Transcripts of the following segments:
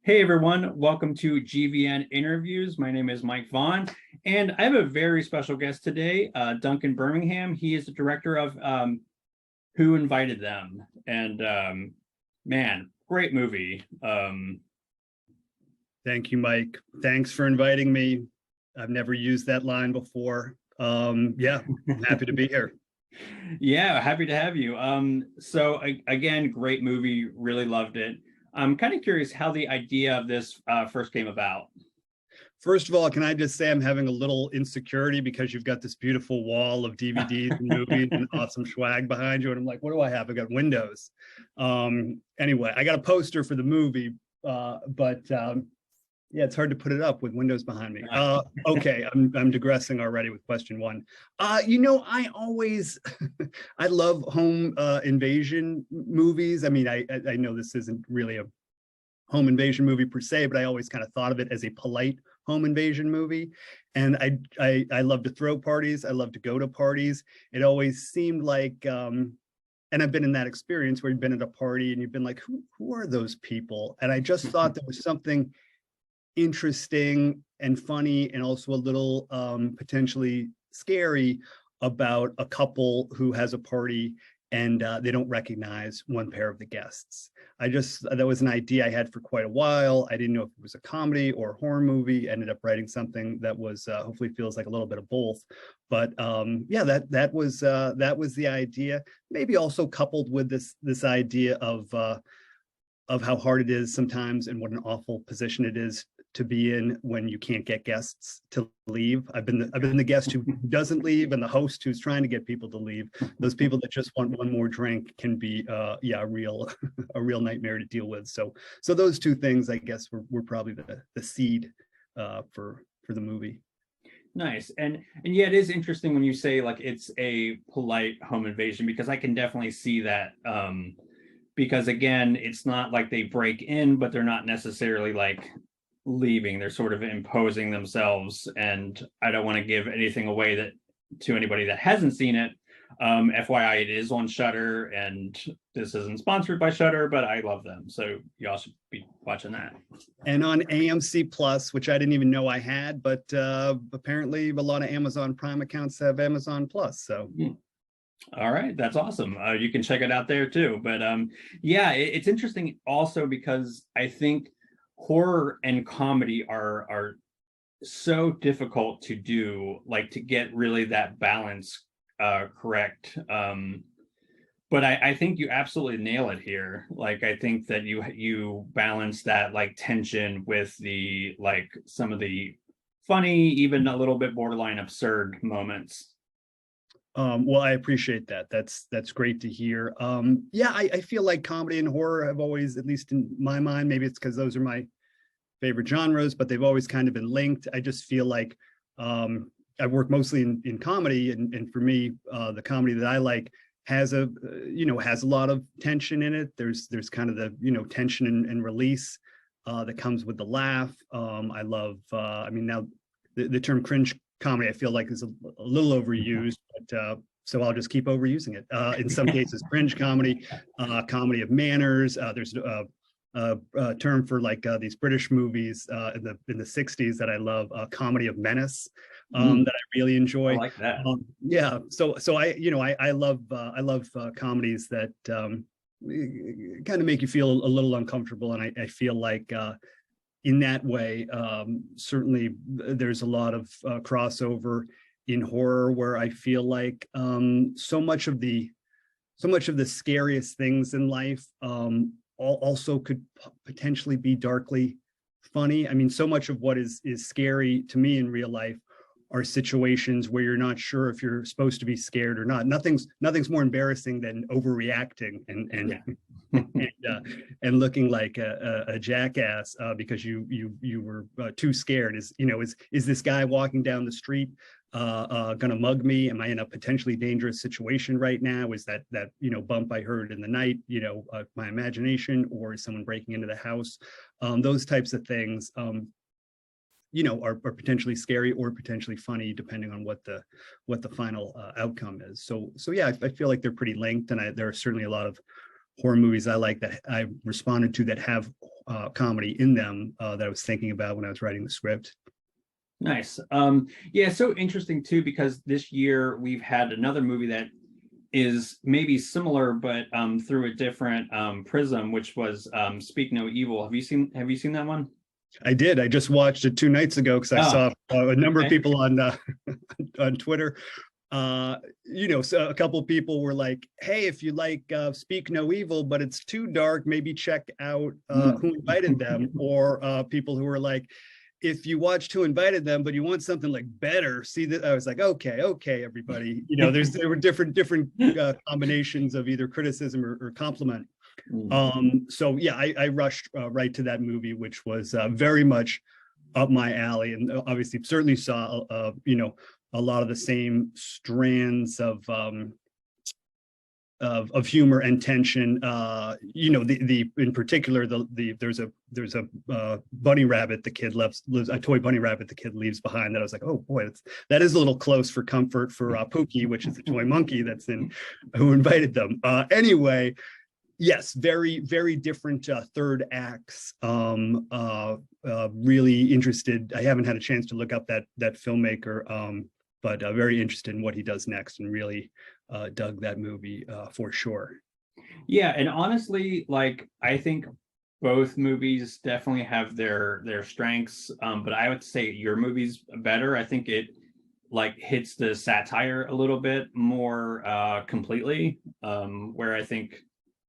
Hey everyone, welcome to GVN Interviews. My name is Mike Vaughn, and I have a very special guest today, Duncan Birmingham. He is the director of Who Invited Them? And man, great movie. Thank you, Mike. Thanks for inviting me. I've never used that line before. Yeah, I'm happy to be here. Yeah, happy to have you. Again, great movie, really loved it. I'm kind of curious how the idea of this first came about. First of all, can I just say I'm having a little insecurity because you've got this beautiful wall of DVDs and movies and awesome swag behind you. And I'm like, what do I have? I got windows. Anyway, I got a poster for the movie, but yeah, it's hard to put it up with windows behind me. Okay, I'm digressing already with question one. I always, I love home invasion movies. I mean, I know this isn't really a home invasion movie per se, but I always kind of thought of it as a polite home invasion movie. And I love to throw parties. I love to go to parties. It always seemed like, and I've been in that experience where you've been at a party and you've been like, who are those people? And I just thought there was something interesting and funny and also a little potentially scary about a couple who has a party and they don't recognize one pair of the guests. That was an idea I had for quite a while. I didn't know if it was a comedy or a horror movie. Ended up writing something that was hopefully feels like a little bit of both. But yeah, that was the idea. Maybe also coupled with this idea of how hard it is sometimes and what an awful position it is to be in when you can't get guests to leave. I've been the guest who doesn't leave and the host who's trying to get people to leave. Those people that just want one more drink can be a real nightmare to deal with. So those two things, I guess, were probably the seed for the movie. Nice. And yeah, it is interesting when you say like it's a polite home invasion, because I can definitely see that. Because again, it's not like they break in, but they're not necessarily like leaving. They're sort of imposing themselves, and I don't want to give anything away that to anybody that hasn't seen it. FYI, it is on Shudder, and this isn't sponsored by Shudder, but I love them, so you all should be watching that. And on AMC Plus, which I didn't even know I had, but apparently a lot of Amazon Prime accounts have Amazon Plus. So. All right, that's awesome. You can check it out there too. But yeah, it's interesting also because I think horror and comedy are so difficult to do, like to get really that balance correct. But I think you absolutely nail it here. Like I think that you balance that like tension with the like some of the funny, even a little bit borderline absurd moments. Well, I appreciate that. That's great to hear. Yeah, I feel like comedy and horror have always, at least in my mind, maybe it's because those are my favorite genres, but they've always kind of been linked. I just feel like I work mostly in comedy, and for me, the comedy that I like has a lot of tension in it. There's kind of the tension and release that comes with the laugh. I love. I mean, now the term cringe comedy I feel like is a little overused, but so I'll just keep overusing it. In some cases, cringe comedy, comedy of manners. There's a term for like these British movies in the 60s that I love, comedy of menace, that I really enjoy. I like that. Yeah, so I love comedies that kind of make you feel a little uncomfortable, and I feel like in that way, certainly there's a lot of crossover in horror where I feel like so much of the scariest things in life also could potentially be darkly funny. I mean, so much of what is scary to me in real life are situations where you're not sure if you're supposed to be scared or not. Nothing's more embarrassing than overreacting and looking like a jackass because you were too scared. Is this guy walking down the street gonna mug me? Am I in a potentially dangerous situation right now? Is that bump I heard in the night my imagination, or is someone breaking into the house? Those types of things are potentially scary or potentially funny depending on what the final outcome is. So yeah, I feel like they're pretty linked, and there are certainly a lot of horror movies I like that I responded to that have comedy in them that I was thinking about when I was writing the script. Nice. Yeah, so interesting too, because this year we've had another movie that is maybe similar, but through a different prism, which was Speak No Evil. Have you seen that one? I did. I just watched it 2 nights ago because I Oh, saw a number of okay. people on on Twitter. So a couple of people were like, "Hey, if you like Speak No Evil, but it's too dark, maybe check out Mm. Who Invited Them." Or people who were like, "If you watched Who Invited Them, but you want something like better, see that." I was like, "Okay, everybody." There were different combinations of either criticism or compliment. Mm. So yeah, I rushed right to that movie, which was very much up my alley, and obviously certainly saw a lot of the same strands of humor and tension. The in particular there's a bunny rabbit the kid lives a toy bunny rabbit the kid leaves behind that I was like, oh boy, that is a little close for comfort for Pookie, which is the toy monkey that's in Who Invited Them. Anyway. Yes, very, very different third acts. Really interested. I haven't had a chance to look up that filmmaker, but very interested in what he does next, and really dug that movie for sure. Yeah, and honestly, like I think both movies definitely have their strengths, but I would say your movie's better. I think it like hits the satire a little bit more completely, where I think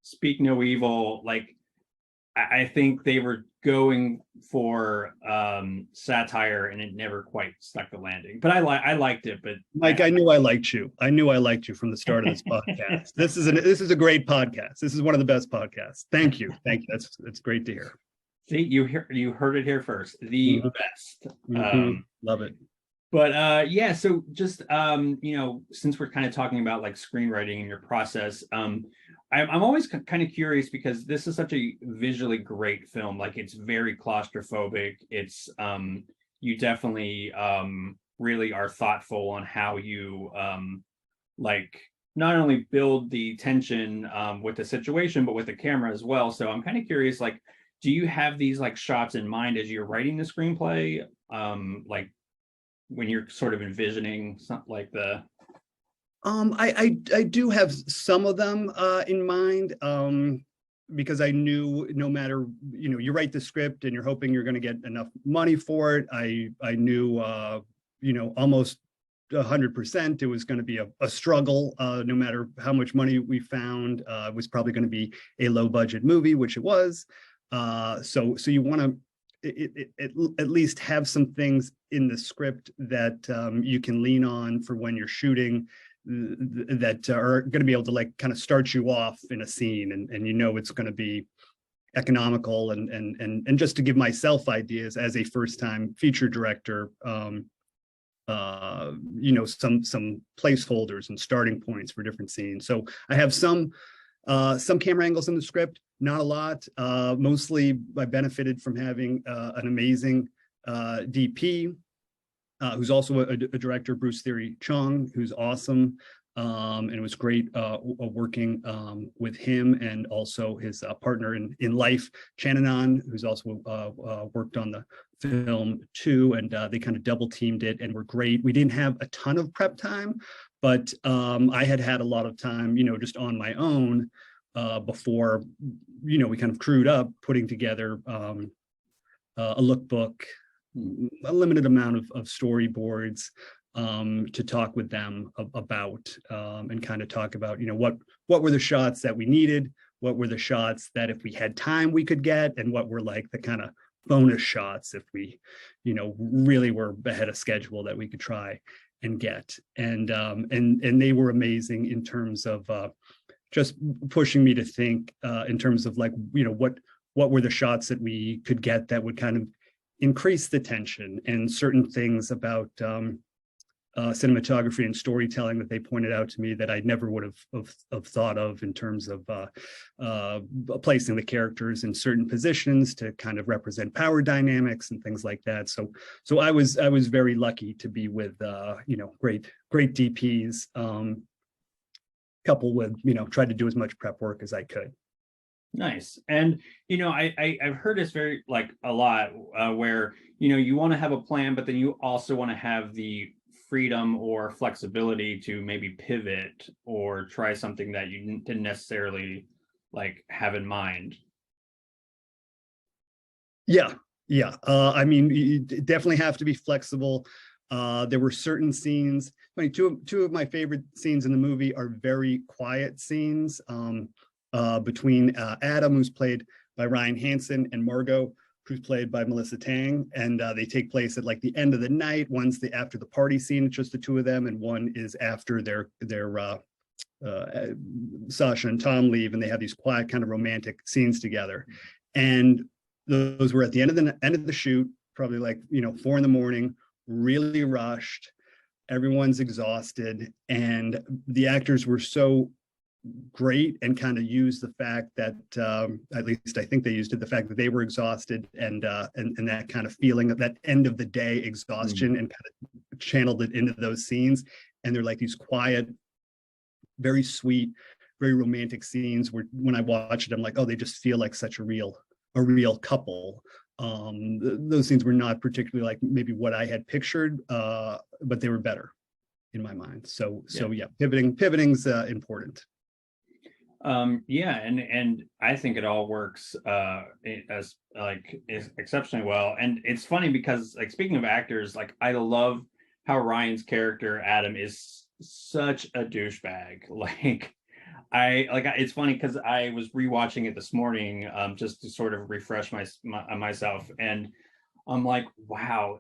Speak No Evil, like I think they were going for satire and it never quite stuck the landing. But I liked it, but Mike, I knew I liked you. I knew I liked you from the start of this podcast. This is a great podcast. This is one of the best podcasts. Thank you. That's great to hear. See, you heard it here first. The Mhm. best. Love it. But yeah, so just since we're kind of talking about like screenwriting and your process, I'm always kind of curious because this is such a visually great film. Like it's very claustrophobic. It's you definitely really are thoughtful on how you like not only build the tension with the situation, but with the camera as well. So I'm kind of curious, like, do you have these like shots in mind as you're writing the screenplay? Like when you're sort of envisioning something like the I do have some of them in mind, because I knew no matter, you write the script and you're hoping you're going to get enough money for it. I knew almost 100% it was going to be a struggle, no matter how much money we found. It was probably going to be a low budget movie, which it was. So you want to at least have some things in the script that you can lean on for when you're shooting, that are going to be able to like kind of start you off in a scene, and it's going to be economical, and just to give myself ideas as a first time feature director, some placeholders and starting points for different scenes. So I have some camera angles in the script, not a lot. Mostly I benefited from having an amazing DP, who's also a director, Bruce Theory Chong, who's awesome. And it was great working with him, and also his partner in life, Chananon, who's also worked on the film too. And they kind of double teamed it and were great. We didn't have a ton of prep time, but I had a lot of time, just on my own before, we kind of crewed up putting together a lookbook, a limited amount of storyboards to talk with them about, and kind of talk about, what were the shots that we needed, what were the shots that if we had time we could get, and what were like the kind of bonus shots if we, really were ahead of schedule that we could try and get. And they were amazing in terms of just pushing me to think in terms of like, what were the shots that we could get that would kind of increase the tension, and certain things about cinematography and storytelling that they pointed out to me that I never would have thought of, in terms of placing the characters in certain positions to kind of represent power dynamics and things like that. So I was very lucky to be with great DPs, coupled with tried to do as much prep work as I could. Nice. And I've heard this very like a lot, where you want to have a plan, but then you also want to have the freedom or flexibility to maybe pivot or try something that you didn't necessarily like have in mind. Yeah, yeah. I mean, you definitely have to be flexible. There were certain scenes. I mean, two of my favorite scenes in the movie are very quiet scenes, between Adam, who's played by Ryan Hansen, and Margot, who's played by Melissa Tang, and they take place at like the end of the night. One's after the party scene, it's just the two of them, and one is after their Sasha and Tom leave, and they have these quiet kind of romantic scenes together. And those were at the end of the shoot, probably like 4 a.m, really rushed. Everyone's exhausted, and the actors were so great and kind of used the fact that, at least I think they used it, the fact that they were exhausted, and that kind of feeling of that end of the day exhaustion, and kind of channeled it into those scenes. And they're like these quiet, very sweet, very romantic scenes where when I watch it, I'm like, oh, they just feel like such a real couple. Those scenes were not particularly like maybe what I had pictured, but they were better in my mind. So yeah, pivoting's important. Yeah, and I think it all works as like is exceptionally well. And it's funny because, like, speaking of actors, like I love how Ryan's character Adam is such a douchebag. It's funny because I was rewatching it this morning, just to sort of refresh myself, and I'm like, wow,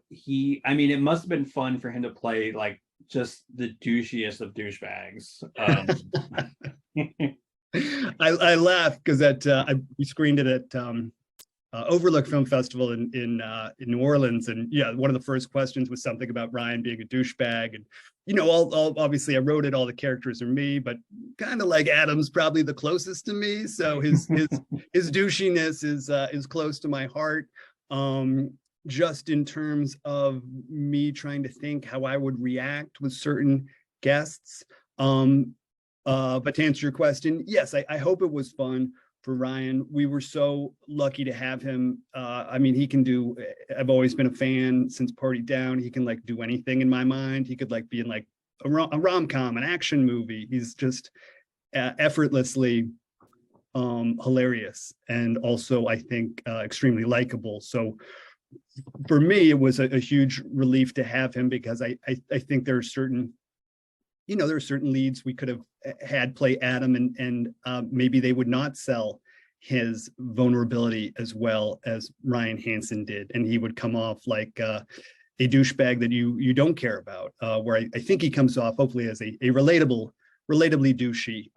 I mean, it must have been fun for him to play like just the douchiest of douchebags. I laugh because we screened it at Overlook Film Festival in New Orleans, and yeah, one of the first questions was something about Ryan being a douchebag, and all obviously I wrote it, all the characters are me, but kind of like Adam's probably the closest to me, so his douchiness is close to my heart. Just in terms of me trying to think how I would react with certain guests. But to answer your question, yes, I hope it was fun for Ryan. We were so lucky to have him. I mean, he can do, I've always been a fan since Party Down. He can like do anything in my mind. He could like be in like a rom-com, an action movie. He's just effortlessly hilarious, and also I think extremely likable. So for me, it was a huge relief to have him, because I think there are certain leads we could have had play Adam, and maybe they would not sell his vulnerability as well as Ryan Hansen did, and he would come off like a douchebag that you don't care about. Where I think he comes off hopefully as a relatably douchey.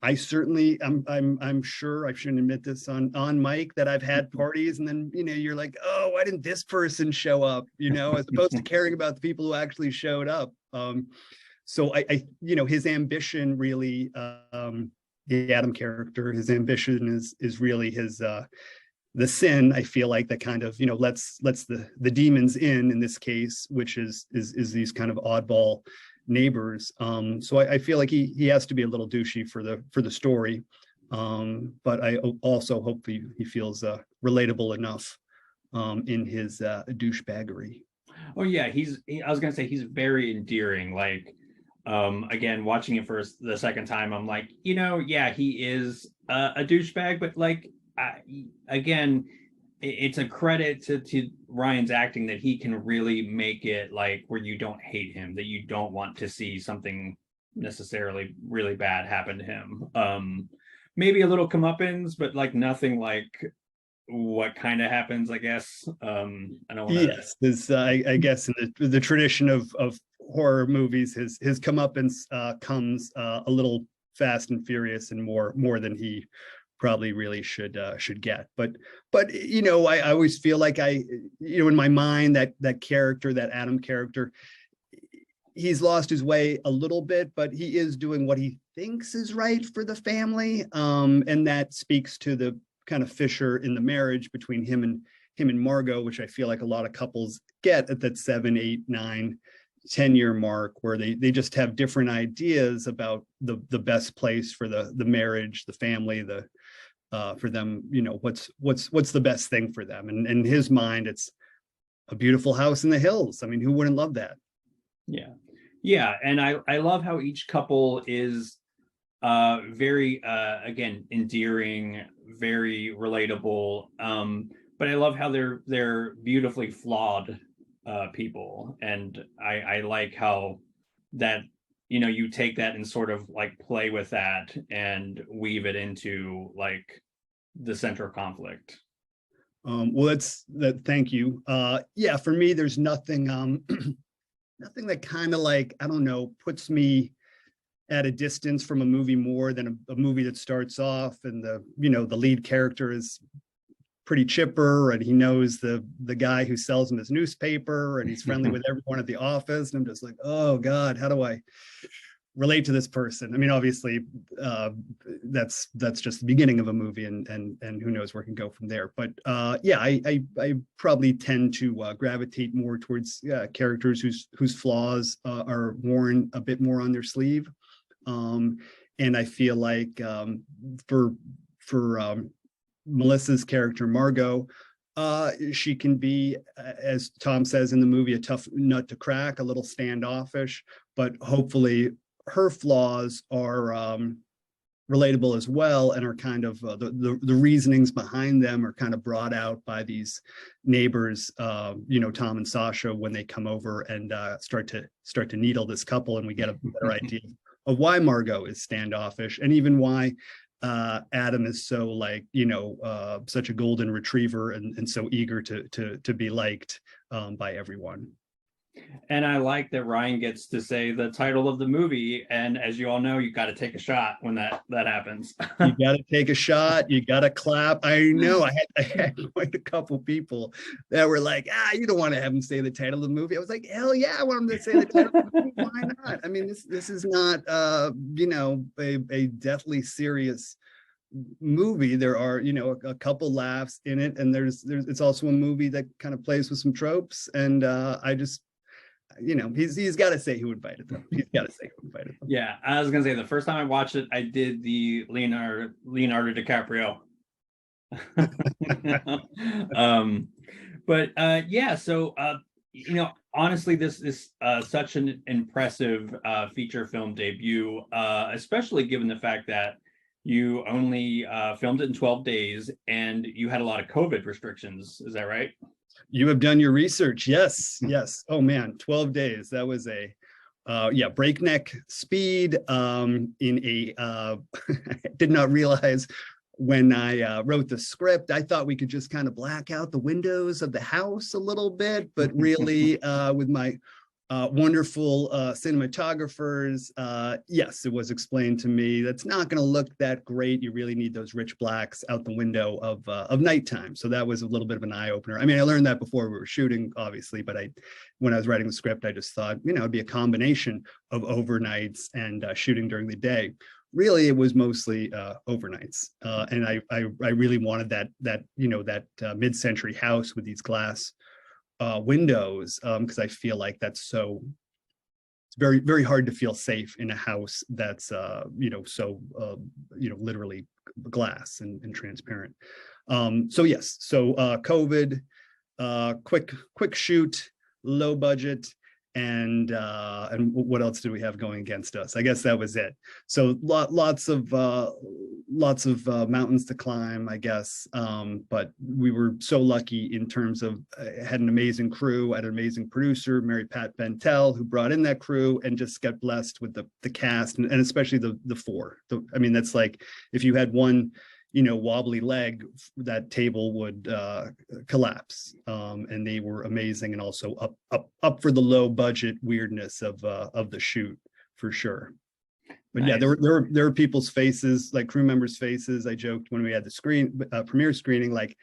I certainly, I'm sure I shouldn't admit this on Mike, that I've had parties and then you're like, oh, why didn't this person show up? As opposed to caring about the people who actually showed up. So I his ambition really, the Adam character, his ambition is really his the sin, I feel like, that kind of lets the demons in this case, which is these kind of oddball neighbors. So I feel like he has to be a little douchey for the story, but I also hope he feels relatable enough in his douchebaggery. Oh yeah, I was gonna say he's very endearing. Like, again, watching it for the second time, I'm like, yeah, he is a douchebag, but like, again, it's a credit to Ryan's acting that he can really make it like where you don't hate him, that you don't want to see something necessarily really bad happen to him. Maybe a little comeuppance, but like nothing like what kind of happens, I guess. I don't want to. Yes, this I guess in the tradition of horror movies, his comeuppance comes a little fast and furious, and more than he probably really should get. But I always feel like in my mind, that character, that Adam character, he's lost his way a little bit, but he is doing what he thinks is right for the family, and that speaks to the kind of fissure in the marriage between him and Margot, which I feel like a lot of couples get at that 7, 8, 9, 10-year mark, where they just have different ideas about the best place for the marriage, the family, for them, what's the best thing for them. And in his mind, it's a beautiful house in the hills. I mean, who wouldn't love that? Yeah, and I love how each couple is very again endearing, very relatable. But I love how they're beautifully flawed people, and I like how that you take that and sort of like play with that and weave it into like the central conflict. Well, thank you. Yeah, for me, there's nothing nothing that kind of like, I don't know, puts me at a distance from a movie more than a movie that starts off and the lead character is pretty chipper and he knows the guy who sells him his newspaper and he's friendly with everyone at the office. And I'm just like, oh God, how do I relate to this person? I mean, obviously, that's just the beginning of a movie, and who knows where it can go from there. But yeah, I probably tend to gravitate more towards characters whose flaws are worn a bit more on their sleeve. And I feel like for Melissa's character Margot, she can be, as Tom says in the movie, a tough nut to crack, a little standoffish, but hopefully her flaws are relatable as well, and are kind of the reasonings behind them are kind of brought out by these neighbors, Tom and Sasha, when they come over and start to needle this couple, and we get a better idea of why Margot is standoffish, and even why Adam is so like such a golden retriever and so eager to be liked by everyone. And I like that Ryan gets to say the title of the movie. And as you all know, you got to take a shot when that happens. You got to take a shot. You got to clap. I know. I had quite a couple people that were like, you don't want to have him say the title of the movie. I was like, hell yeah, I want him to say the title of the movie. Why not? I mean, this is not, a deathly serious movie. There are, a couple laughs in it. And it's also a movie that kind of plays with some tropes. And I just, he's got to say who invited them. He's got to say who invited them. Yeah, I was gonna say the first time I watched it, I did the Leonardo DiCaprio. But yeah, so honestly, this is such an impressive feature film debut, especially given the fact that you only filmed it in 12 days and you had a lot of COVID restrictions. Is that right? You have done your research. Yes. Oh man, 12 days. That was a breakneck speed in a I did not realize when I wrote the script, I thought we could just kind of black out the windows of the house a little bit, but really with my wonderful cinematographers, yes, it was explained to me that's not going to look that great. You really need those rich blacks out the window of nighttime. So that was a little bit of an eye opener. I mean, I learned that before we were shooting, obviously, but when I was writing the script, I just thought, it'd be a combination of overnights and shooting during the day. Really, it was mostly overnights, and I really wanted that mid-century house with these glass windows, because I feel like it's very, very hard to feel safe in a house that's literally glass and transparent. So yes, COVID, quick shoot, low budget, and what else did we have going against us? I guess that was it. So lots of mountains to climb, I guess. But we were so lucky in terms of had an amazing crew, had an amazing producer, Mary Pat Bentel, who brought in that crew, and just got blessed with the cast, and especially the four. I mean, that's like if you had one wobbly leg, that table would collapse. And they were amazing, and also up for the low budget weirdness of the shoot for sure. But nice. Yeah, there were people's faces, like crew members' faces. I joked when we had the premiere screening, like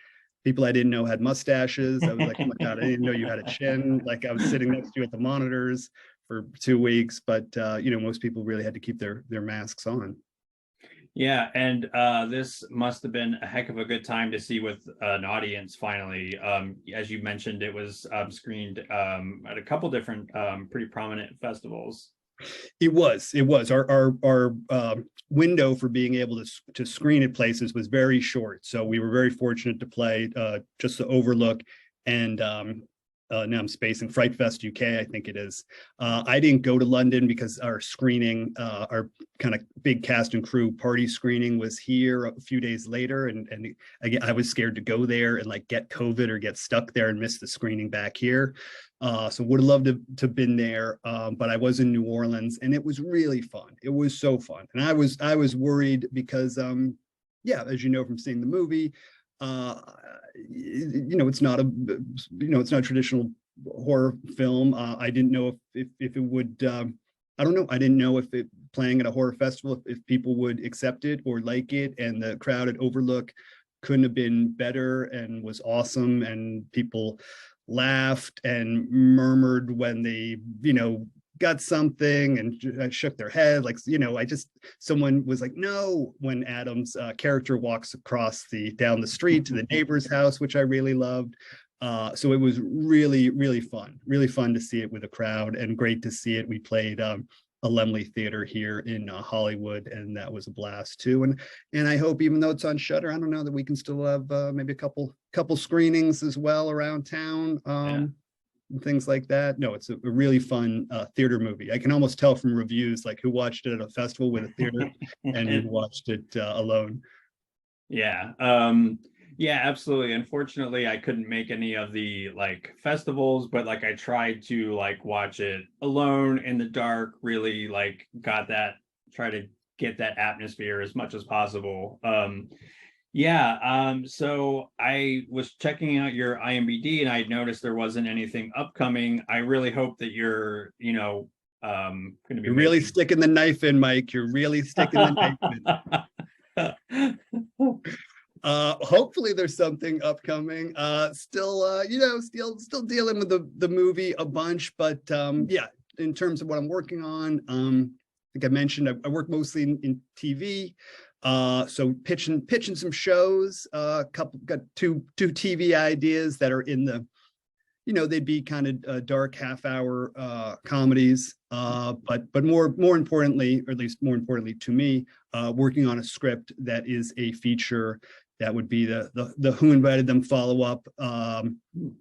people I didn't know had mustaches. I was like, oh my God, I didn't know you had a chin. Like I was sitting next to you at the monitors for 2 weeks, but most people really had to keep their masks on. Yeah, and this must have been a heck of a good time to see with an audience finally. As you mentioned, it was screened at a couple different pretty prominent festivals. It was our window for being able to screen at places was very short. So we were very fortunate to play just the Overlook and now I'm spacing Fright Fest UK, I think it is. I didn't go to London because our screening, our kind of big cast and crew party screening was here a few days later. And again, I was scared to go there and like get COVID or get stuck there and miss the screening back here. So would have loved to been there, but I was in New Orleans and it was really fun. It was so fun. And I was worried because, yeah, as you know from seeing the movie, it's not it's not a traditional horror film. I didn't know if it would, I don't know. I didn't know if it playing at a horror festival, if people would accept it or like it. And the crowd at Overlook couldn't have been better and was awesome. And people laughed and murmured when they, got something and shook their head. Like, someone was like, no, when Adam's character walks across down the street to the neighbor's house, which I really loved. So it was really, really fun to see it with a crowd and great to see it. We played a Lemley Theater here in Hollywood, and that was a blast too. And I hope, even though it's on Shudder, I don't know, that we can still have maybe a couple screenings as well around town. And things like that. No, it's a really fun theater movie. I can almost tell from reviews like who watched it at a festival with a theater and who watched it alone. Yeah. Yeah, absolutely. Unfortunately, I couldn't make any of the like festivals, but like I tried to like watch it alone in the dark, really like try to get that atmosphere as much as possible. So I was checking out your IMDb and I noticed there wasn't anything upcoming. I really hope that you're, going to be really sticking the knife in, Mike. You're really sticking the knife in. Hopefully there's something upcoming. Still dealing with the movie a bunch, but yeah, in terms of what I'm working on, I think I mentioned I work mostly in TV. So pitching some shows, got two TV ideas that are in the, they'd be kind of dark half-hour comedies, but more importantly, or at least more importantly to me, working on a script that is a feature that would be the Who Invited Them follow-up.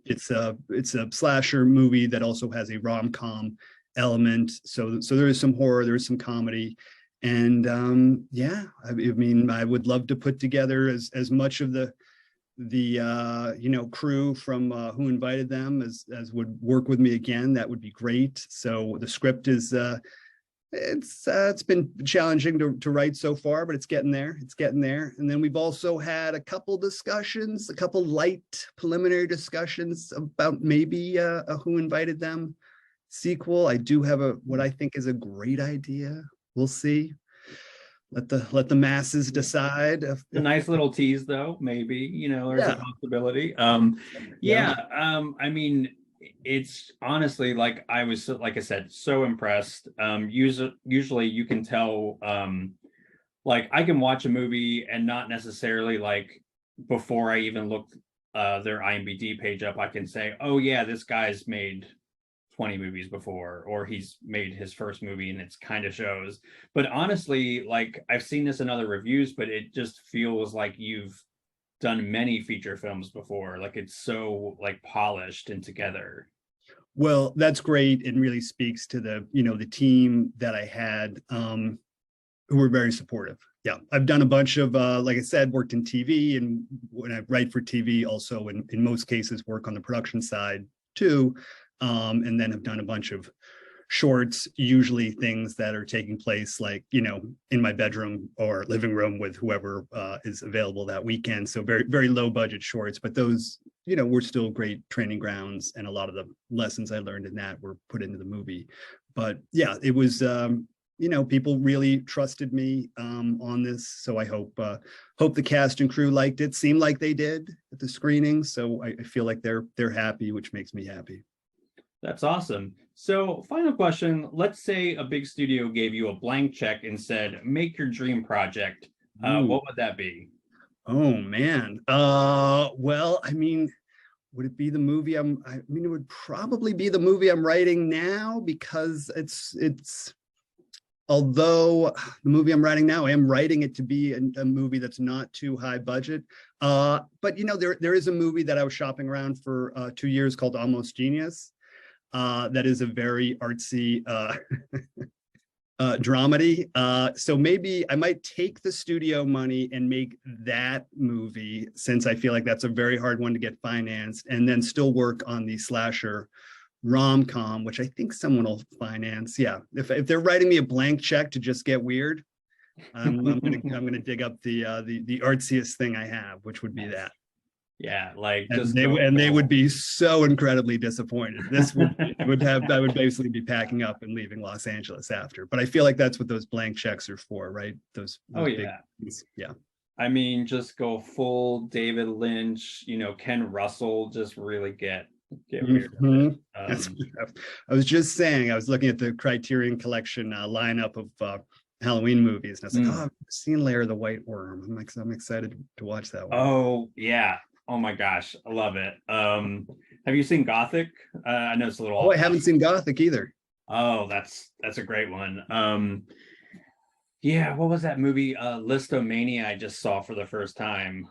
It's a slasher movie that also has a rom-com element. So there is some horror, there is some comedy. And I mean, I would love to put together as much of the crew from Who Invited Them as would work with me again. That would be great. So the script is it's been challenging to write so far, but it's getting there. And then we've also had a couple light preliminary discussions about maybe a Who Invited Them sequel. I do have what I think is a great idea. We'll see. Let the masses decide. A nice little tease, though. Maybe there's a possibility. I mean, it's honestly like I was, like I said, so impressed. Usually, you can tell. Like I can watch a movie and not necessarily like before I even look their IMDb page up, I can say, oh yeah, this guy's made 20 movies before, or he's made his first movie, and it's kind of shows. But honestly, like I've seen this in other reviews, but it just feels like you've done many feature films before. Like it's so like polished and together. Well, that's great. It really speaks to the team that I had, who were very supportive. Yeah, I've done a bunch of, like I said, worked in TV, and when I write for TV, also in most cases work on the production side too. And then have done a bunch of shorts, usually things that are taking place like, in my bedroom or living room with whoever is available that weekend. So very, very low budget shorts, but those, were still great training grounds. And a lot of the lessons I learned in that were put into the movie. But yeah, it was, people really trusted me on this. So I hope the cast and crew liked it. Seemed like they did at the screening. So I feel like they're happy, which makes me happy. That's awesome. So final question, let's say a big studio gave you a blank check and said, make your dream project. What would that be? Oh man. Well, I mean, would it be the movie it would probably be the movie I'm writing now, because it's although the movie I'm writing now, I am writing it to be a movie that's not too high budget. But there is a movie that I was shopping around for 2 years called Almost Genius. That is a very artsy dramedy. So maybe I might take the studio money and make that movie, since I feel like that's a very hard one to get financed, and then still work on the slasher rom-com, which I think someone will finance. Yeah, if they're writing me a blank check to just get weird, I'm gonna dig up the artsiest thing I have, which would be that. Yeah, like and they would be so incredibly disappointed. This would I would basically be packing up and leaving Los Angeles after. But I feel like that's what those blank checks are for, right? Those big things. Yeah. I mean, just go full David Lynch, Ken Russell, just really get weird. Mm-hmm. I was just saying, I was looking at the Criterion Collection lineup of Halloween movies, and I was like, oh, I've seen Lair of the White Worm. I'm excited to watch that one. Oh yeah. Oh my gosh, I love it. Have you seen Gothic? I know it's a little. Oh, I haven't seen Gothic either. Oh, that's a great one. Yeah, what was that movie? Listomania I just saw for the first time,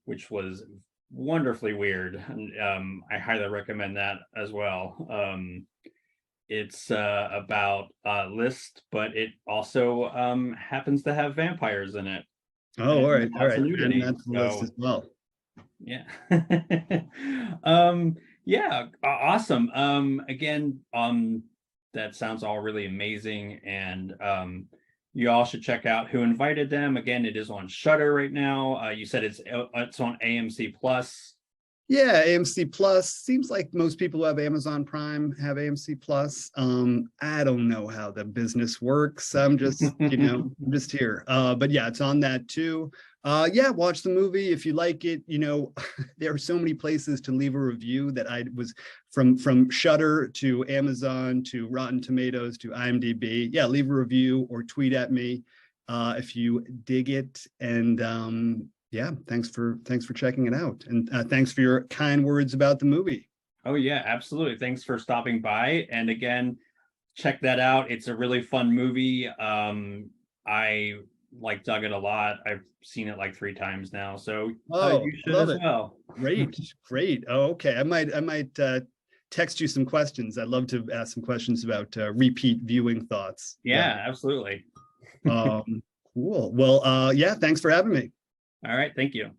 which was wonderfully weird. And I highly recommend that as well. It's about List, but it also happens to have vampires in it. Oh, all right. And that's the list as well. Yeah. Yeah, awesome. Again, that sounds all really amazing, and you all should check out Who Invited Them. Again, it is on Shudder right now. You said it's on AMC Plus. Yeah, AMC Plus. Seems like most people who have Amazon Prime have AMC Plus. I don't know how the business works. I'm just, I'm just here. But yeah, it's on that too. Yeah, watch the movie if you like it. There are so many places to leave a review that I was from Shudder to Amazon to Rotten Tomatoes to IMDb. Yeah, leave a review or tweet at me if you dig it. And yeah, thanks for checking it out, and thanks for your kind words about the movie. Oh yeah, absolutely. Thanks for stopping by, and again, check that out. It's a really fun movie. I dug it a lot. I've seen it like 3 times now, so you should as well. Great. Oh, okay. I might text you some questions. I'd love to ask some questions about repeat viewing thoughts. Yeah. Absolutely. Cool. Well, yeah, thanks for having me. All right, thank you.